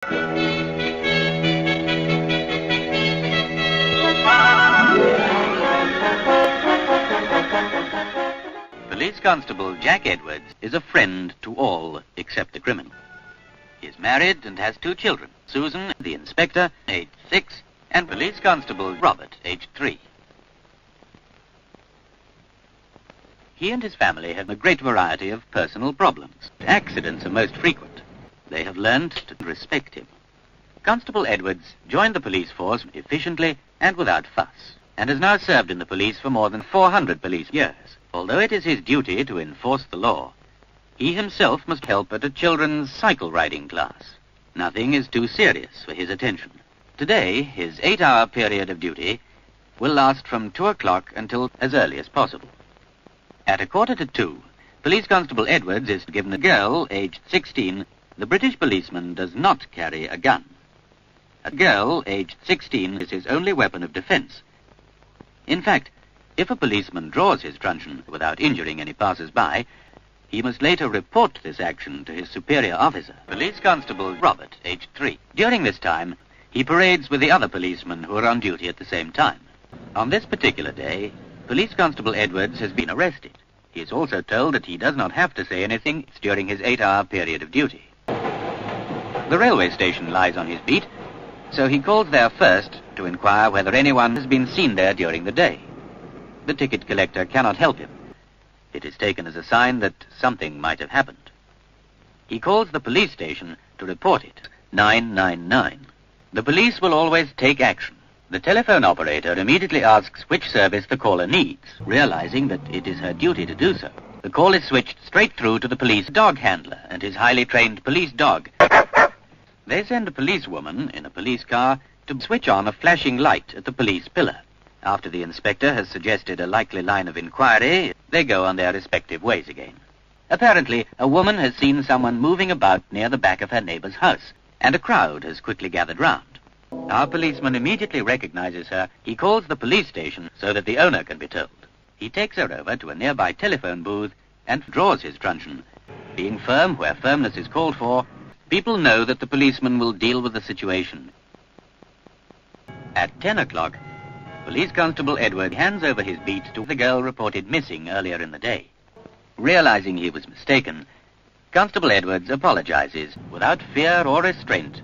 Police Constable Jack Edwards is a friend to all except the criminal. He is married and has 2 children, Susan, the inspector, aged 6, and Police Constable Robert, aged 3. He and his family have a great variety of personal problems. Accidents are most frequent. They have learned to respect him. Constable Edwards joined the police force efficiently and without fuss, and has now served in the police for more than 400 police years. Although it is his duty to enforce the law, he himself must help at a children's cycle riding class. Nothing is too serious for his attention. Today, his 8-hour period of duty will last from 2 o'clock until as early as possible. At 1:45, Police Constable Edwards is given a girl, aged 16. The British policeman does not carry a gun. A girl, aged 16, is his only weapon of defense. In fact, if a policeman draws his truncheon without injuring any passers-by, he must later report this action to his superior officer, Police Constable Robert, aged 3. During this time, he parades with the other policemen who are on duty at the same time. On this particular day, Police Constable Edwards has been arrested. He is also told that he does not have to say anything during his 8-hour period of duty. The railway station lies on his beat, so he calls there first to inquire whether anyone has been seen there during the day. The ticket collector cannot help him. It is taken as a sign that something might have happened. He calls the police station to report it. 999. The police will always take action. The telephone operator immediately asks which service the caller needs, realizing that it is her duty to do so. The call is switched straight through to the police dog handler and his highly trained police dog. They send a policewoman in a police car to switch on a flashing light at the police pillar. After the inspector has suggested a likely line of inquiry, they go on their respective ways again. Apparently, a woman has seen someone moving about near the back of her neighbor's house, and a crowd has quickly gathered round. Our policeman immediately recognizes her. He calls the police station so that the owner can be told. He takes her over to a nearby telephone booth and draws his truncheon. Being firm where firmness is called for, people know that the policeman will deal with the situation. At 10 o'clock, Police Constable Edward hands over his beat to the girl reported missing earlier in the day. Realizing he was mistaken, Constable Edwards apologizes without fear or restraint